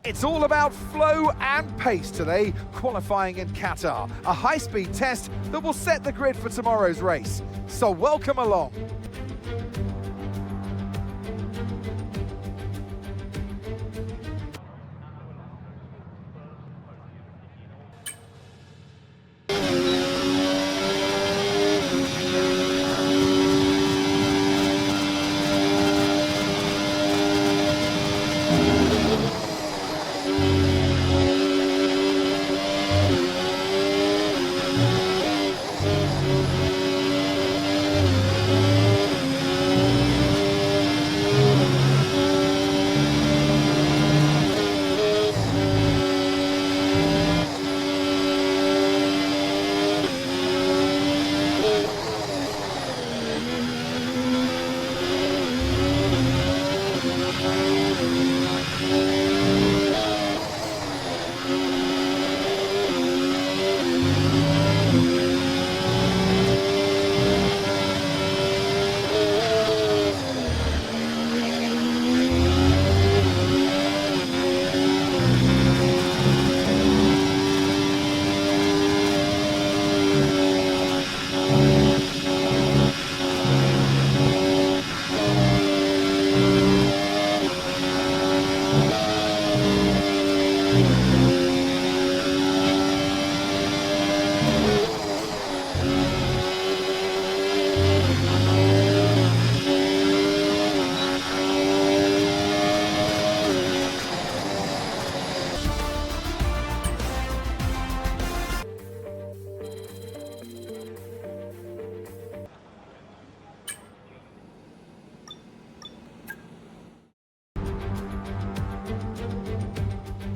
It's all about flow and pace today, qualifying in Qatar, a high-speed test that will set the grid for tomorrow's race. So welcome along.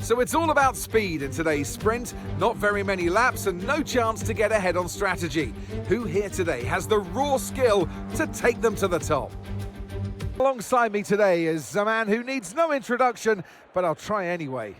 So it's all about speed in today's sprint, not very many laps and no chance to get ahead on strategy. Who here today has the raw skill to take them to the top? Alongside me today is a man who needs no introduction, but I'll try anyway.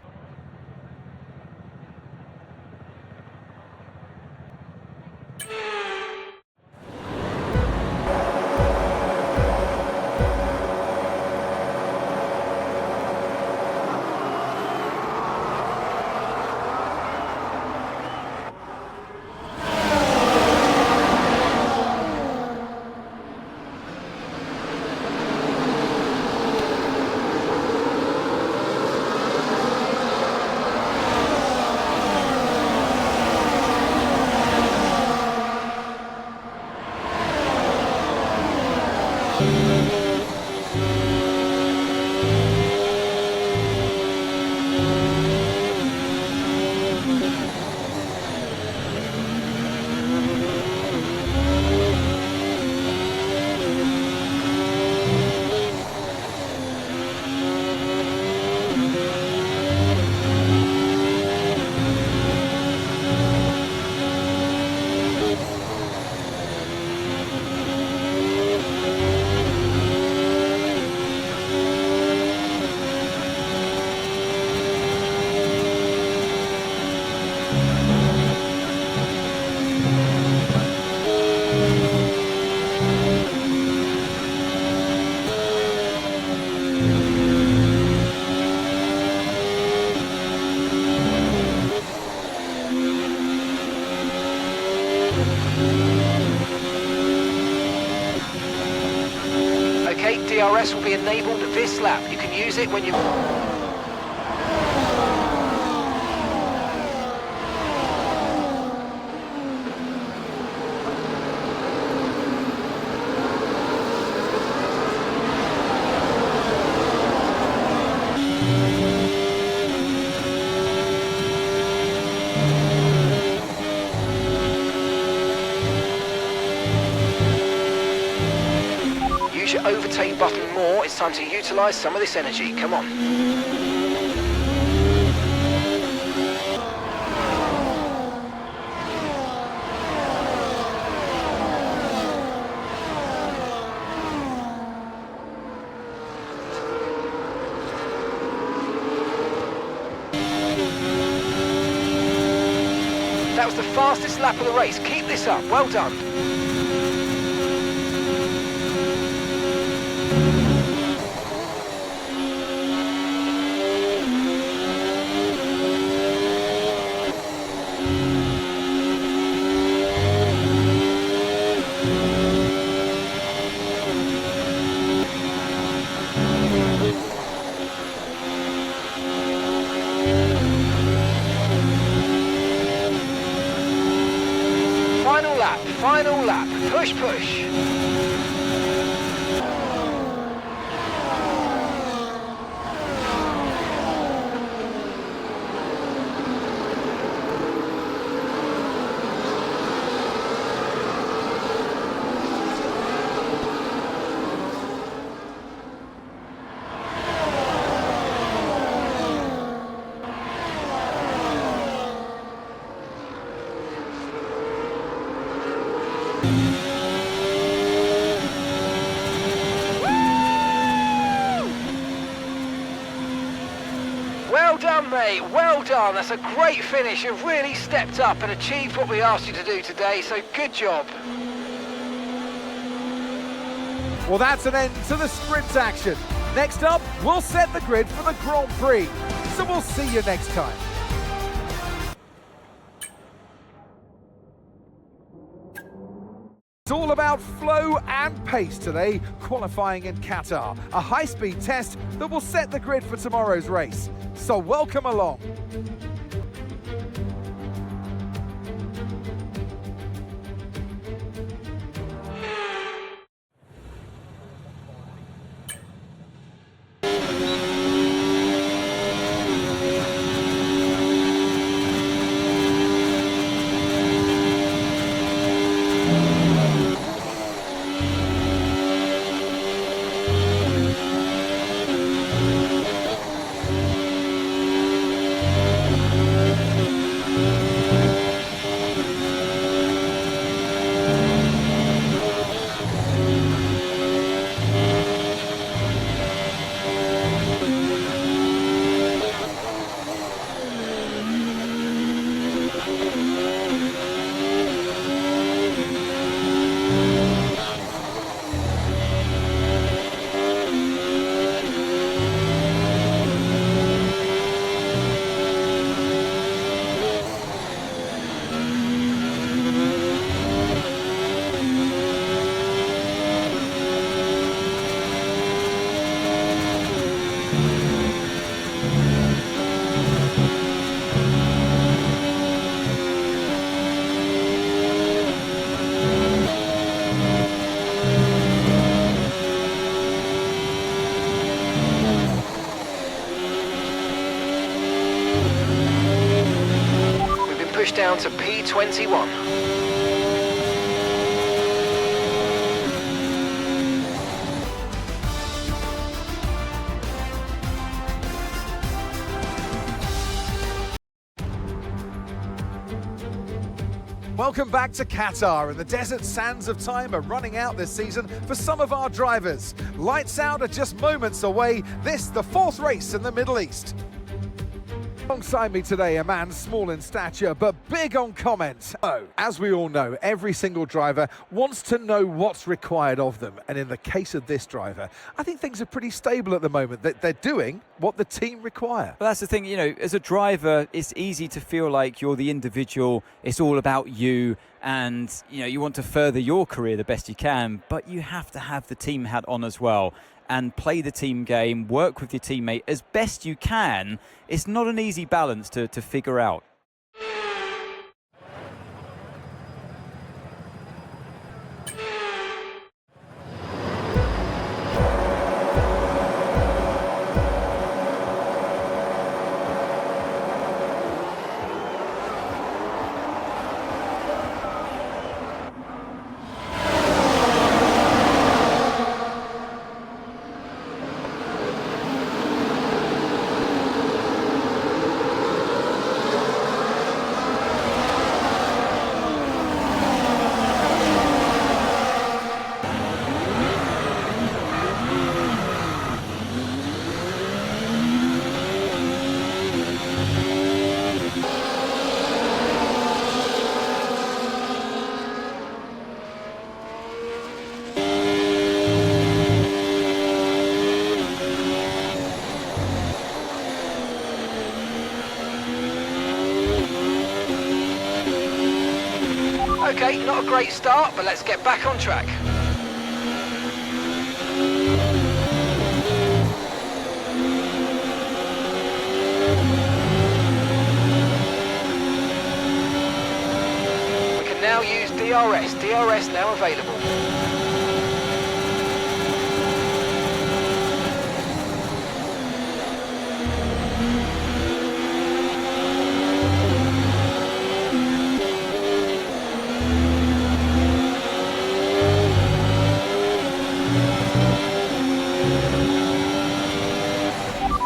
Okay, DRS will be enabled this lap. You can use it when you... Use your overtake button more. It's time to utilise some of this energy. Come on. That was the fastest lap of the race. Keep this up. Well done. lap, final lap. Push, push. Well done, mate, well done. That's a great finish. You've really stepped up and achieved what we asked you to do today, so good job. Well, that's an end to the sprint action. Next up, we'll set the grid for the Grand Prix. So we'll see you next time. It's all about flow and pace today, qualifying in Qatar. A high-speed test that will set the grid for tomorrow's race. So welcome along. Push down to P21. Welcome back to Qatar, and the desert sands of time are running out this season for some of our drivers. Lights out are just moments away. This, the fourth race in the Middle East. Alongside me today, a man small in stature but big on comment. Oh, as we all know, every single driver wants to know what's required of them. And in the case of this driver, I think things are pretty stable at the moment. That they're doing what the team require. Well, that's the thing, you know, as a driver, it's easy to feel like you're the individual. It's all about you. And, you know, you want to further your career the best you can, but you have to have the team hat on as well and play the team game, work with your teammate as best you can. It's not an easy balance to figure out. Okay, not a great start, but let's get back on track. We can now use DRS now available.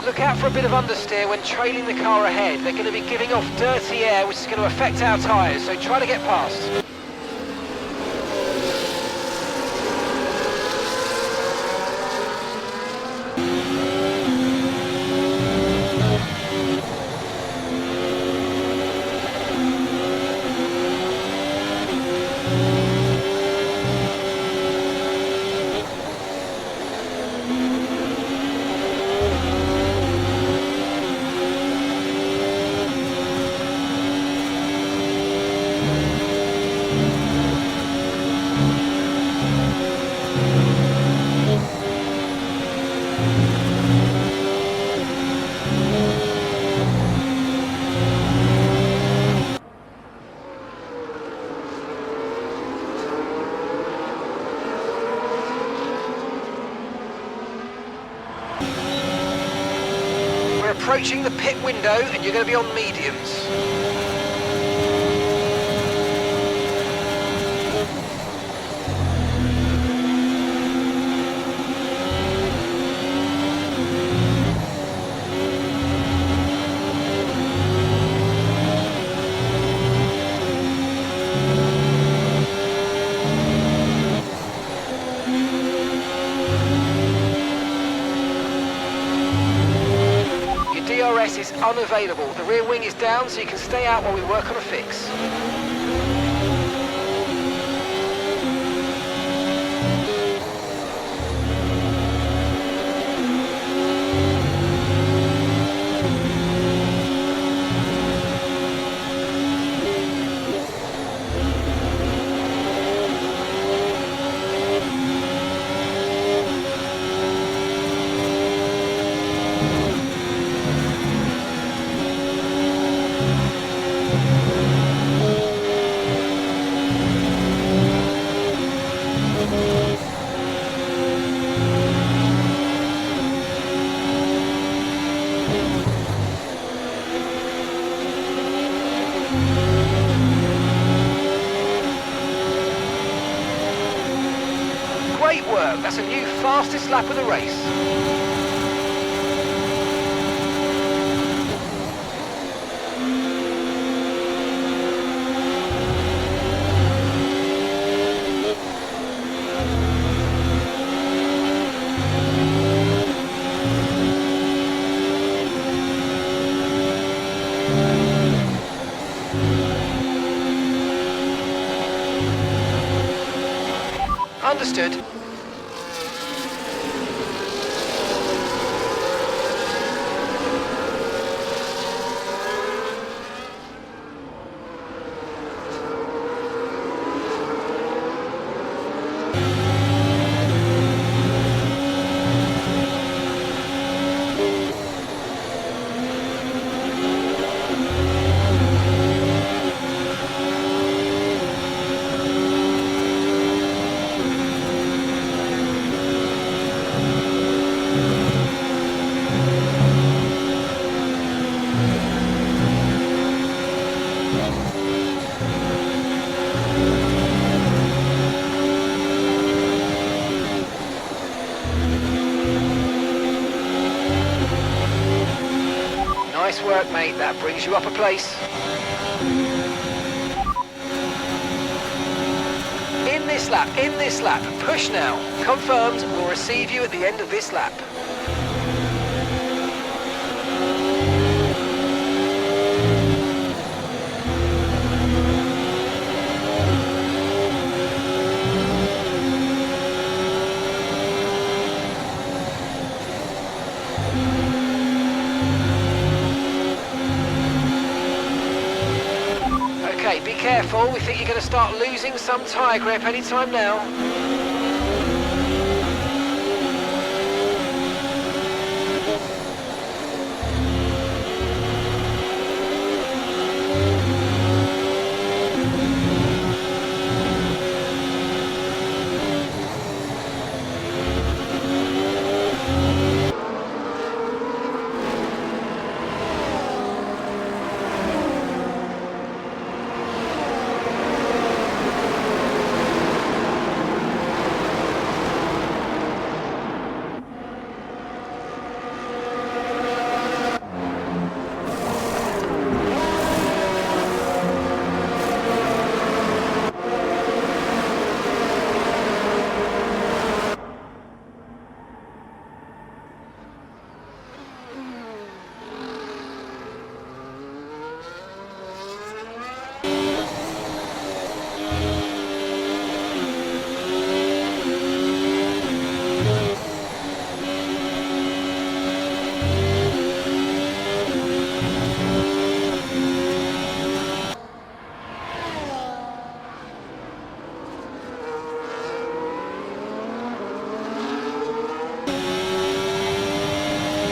Look out for a bit of understeer when trailing the car ahead. They're going to be giving off dirty air, which is going to affect our tyres, so try to get past. We're approaching the pit window and you're going to be on mediums. DRS is unavailable. The rear wing is down, so you can stay out while we work on a fix. Great work, that's a new fastest lap of the race. Understood. Nice work, mate. That brings you up a place. In this lap. Push now. Confirmed. We'll receive you at the end of this lap. Okay, be careful. We think you're going to start losing some tyre grip anytime now.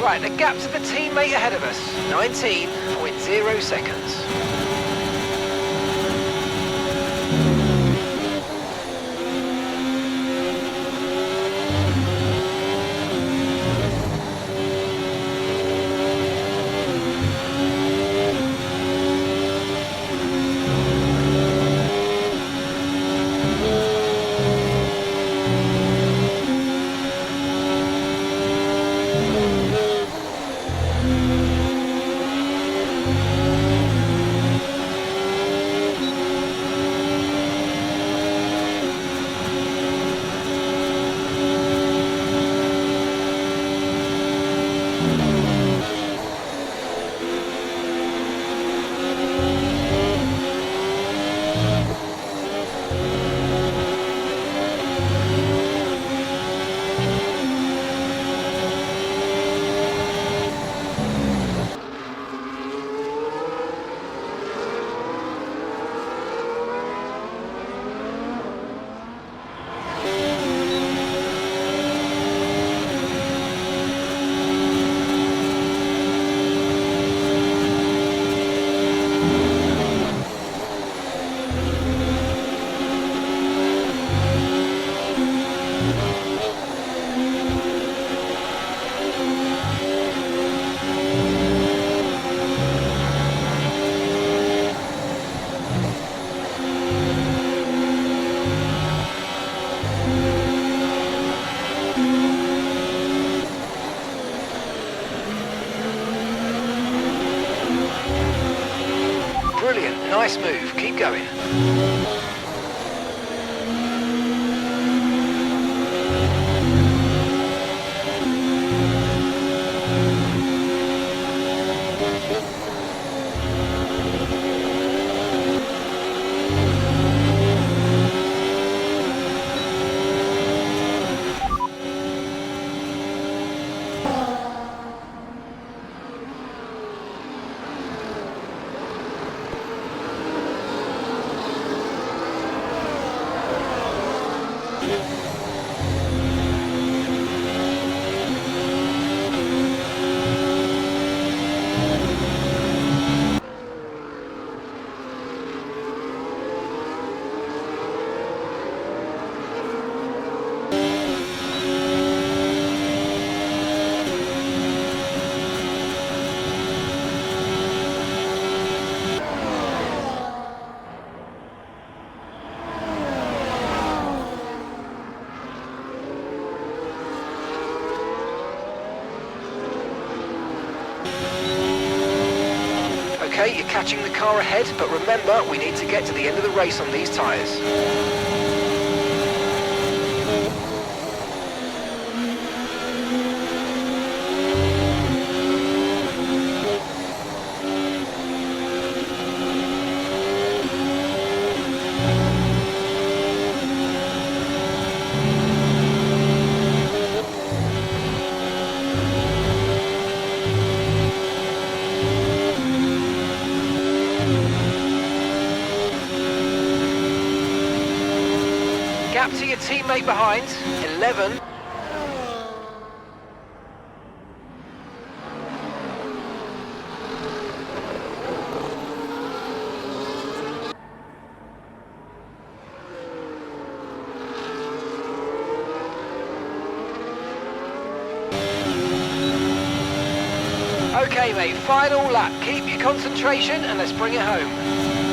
Right, the gap to the teammate ahead of us, 19.0 seconds. Brilliant, nice move, keep going. Okay, you're catching the car ahead, but remember, we need to get to the end of the race on these tyres. Gap to your teammate behind, 11. Okay mate, final lap. Keep your concentration and let's bring it home.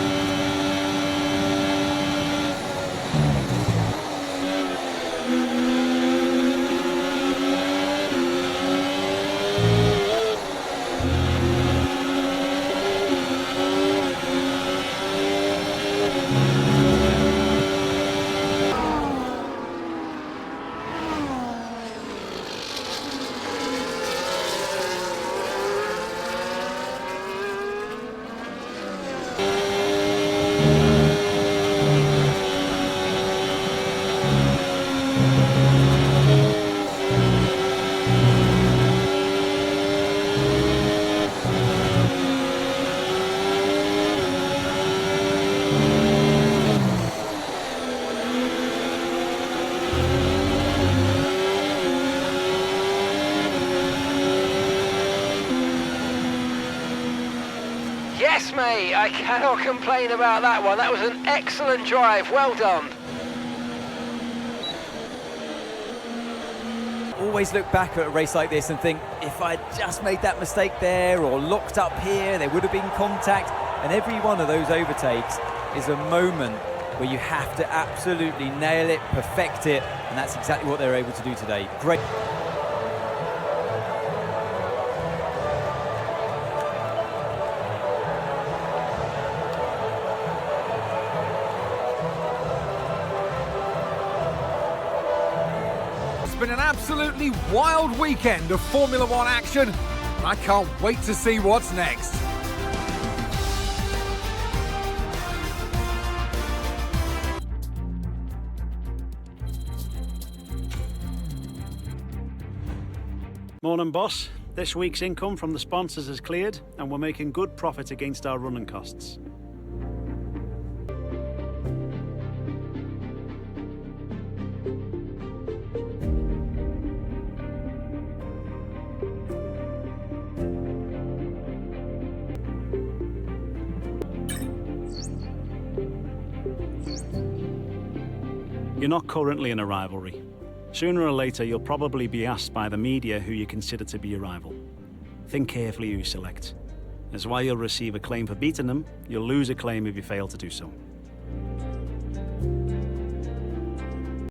May. I cannot complain about that one. That was an excellent drive. Well done. Always look back at a race like this and think, if I'd just made that mistake there or locked up here, there would have been contact. And every one of those overtakes is a moment where you have to absolutely nail it, perfect it, and that's exactly what they're able to do today. Great. It's been an absolutely wild weekend of Formula One action. I can't wait to see what's next. Morning, boss. This week's income from the sponsors is cleared and we're making good profit against our running costs. You're not currently in a rivalry. Sooner or later, you'll probably be asked by the media who you consider to be your rival. Think carefully who you select, as while you'll receive a claim for beating them, you'll lose a claim if you fail to do so.